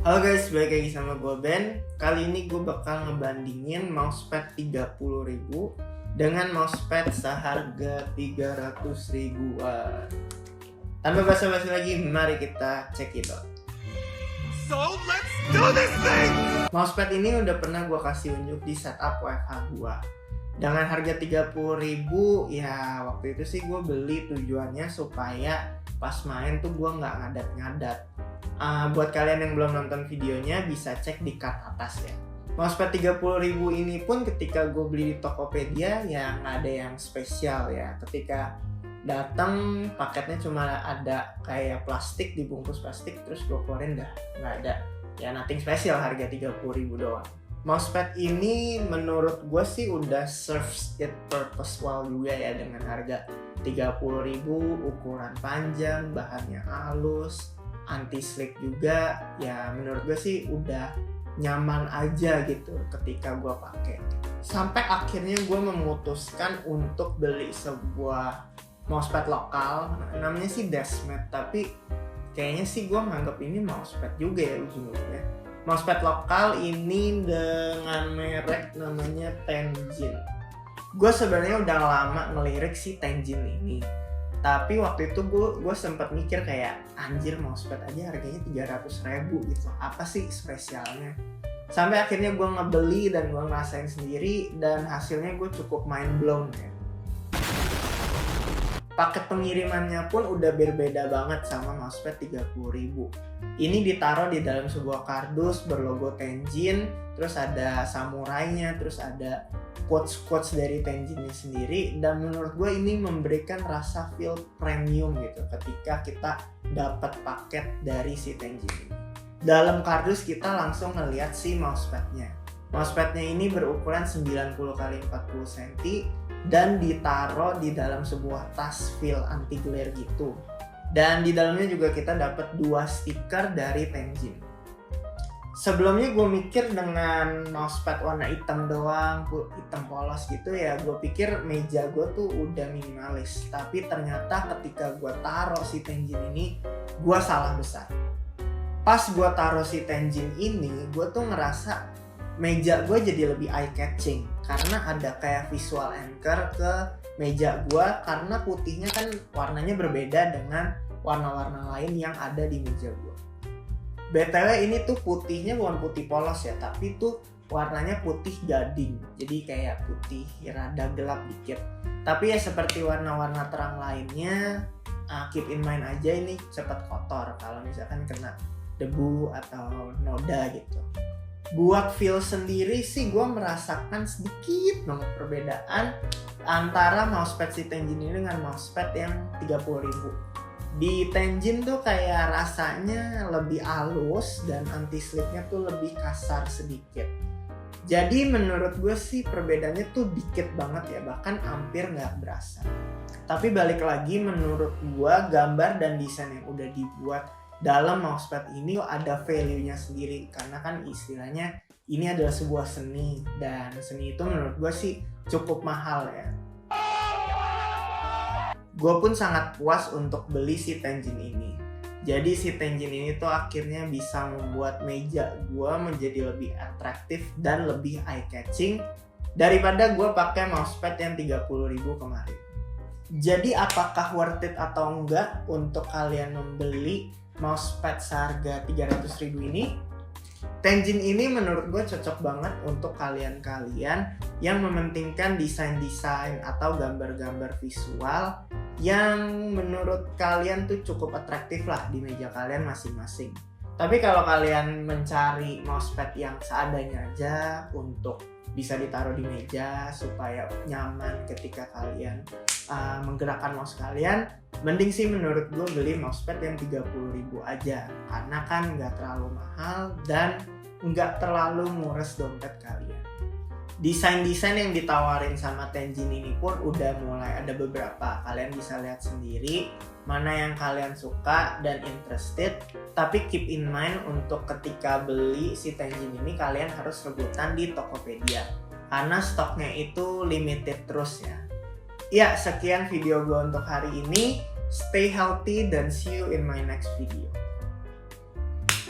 Halo guys, balik lagi sama gue Ben. Kali ini gue bakal ngebandingin mousepad 30.000 dengan mousepad seharga 300 ribuan. Tanpa basa-basi lagi, mari kita cek itu. So let's do this thing! Mousepad ini udah pernah gue kasih unjuk di setup WFH gue. Dengan harga 30.000, ya waktu itu sih gue beli tujuannya supaya pas main tuh gue nggak ngadat-ngadat. Buat kalian yang belum nonton videonya bisa cek di card atas ya. Mousepad 30.000 ini pun ketika gue beli di Tokopedia ya nggak ada yang spesial ya. Ketika datang paketnya cuma ada kayak plastik, dibungkus plastik, terus gue keluarin dah nggak ada. Ya nothing spesial, harga 30.000 doang. Mousepad ini menurut gue sih udah serves its purpose well juga ya, dengan harga 30.000, ukuran panjang, bahannya halus, anti slip juga. Ya menurut gue sih udah nyaman aja gitu ketika gue pakai. Sampai akhirnya gue memutuskan untuk beli sebuah mousepad lokal, namanya sih Desmet, tapi kayaknya sih gue nganggap ini mousepad juga ya ujung-ujungnya. Mousepad lokal ini dengan merek namanya Tenjin. Gue sebenarnya udah lama ngelirik si Tenjin ini, tapi waktu itu gue sempat mikir kayak anjir, mousepad aja harganya 300.000 gitu, apa sih spesialnya? Sampai akhirnya gue ngebeli dan gue ngerasain sendiri, dan hasilnya gue cukup mind blown ya. Paket pengirimannya pun udah berbeda banget sama mousepad 30.000. Ini ditaruh di dalam sebuah kardus berlogo Tenjin, terus ada samurainya, terus ada quotes dari Tenjinnya sendiri, dan menurut gue ini memberikan rasa feel premium gitu ketika kita dapat paket dari si Tenjin ini. Dalam kardus kita langsung ngeliat si mousepadnya. Mousepadnya ini berukuran 90x40 cm dan ditaruh di dalam sebuah tas feel anti glare gitu. Dan di dalamnya juga kita dapat 2 stiker dari Tenjin. Sebelumnya gue mikir dengan mousepad warna hitam doang, hitam polos gitu ya, gue pikir meja gue tuh udah minimalis. Tapi ternyata ketika gue taruh si Tenjin ini, gue salah besar. Pas gue taruh si Tenjin ini, gue tuh ngerasa meja gue jadi lebih eye catching karena ada kayak visual anchor ke meja gue, karena putihnya kan warnanya berbeda dengan warna-warna lain yang ada di meja gue. BTW ini tuh putihnya bukan putih polos ya, tapi tuh warnanya putih gading, jadi kayak putih rada gelap dikit. Tapi ya seperti warna-warna terang lainnya, keep in mind aja ini cepat kotor kalau misalkan kena debu atau noda gitu. Buat feel sendiri sih gue merasakan sedikit banget perbedaan antara mousepad si Tenjin ini dengan mousepad yang 30.000. Di Tenjin tuh kayak rasanya lebih halus dan anti slipnya tuh lebih kasar sedikit. Jadi menurut gue sih perbedaannya tuh dikit banget ya, bahkan hampir nggak berasa. Tapi balik lagi, menurut gue gambar dan desain yang udah dibuat dalam mousepad ini ada value-nya sendiri, karena kan istilahnya ini adalah sebuah seni, dan seni itu menurut gue sih cukup mahal ya. Gue pun sangat puas untuk beli si Tenjin ini. Jadi si Tenjin ini tuh akhirnya bisa membuat meja gue menjadi lebih atraktif dan lebih eye catching daripada gue pakai mousepad yang 30.000 kemarin. Jadi apakah worth it atau enggak untuk kalian membeli mousepad seharga 300.000 ini? Tenjin ini menurut gue cocok banget untuk kalian-kalian yang mementingkan desain-desain atau gambar-gambar visual yang menurut kalian tuh cukup atraktif lah di meja kalian masing-masing. Tapi kalau kalian mencari mousepad yang seadanya aja untuk bisa ditaruh di meja supaya nyaman ketika kalian menggerakkan mouse kalian, mending sih menurut gue beli mousepad yang 30.000 aja, karena kan nggak terlalu mahal dan nggak terlalu nguras dompet kalian. Desain-desain yang ditawarin sama Tenjin ini pun udah mulai ada beberapa, kalian bisa lihat sendiri mana yang kalian suka dan interested. Tapi keep in mind untuk ketika beli si Tenjin ini kalian harus rebutan di Tokopedia, karena stoknya itu limited terus ya. Ya, sekian video gue untuk hari ini. Stay healthy dan see you in my next video.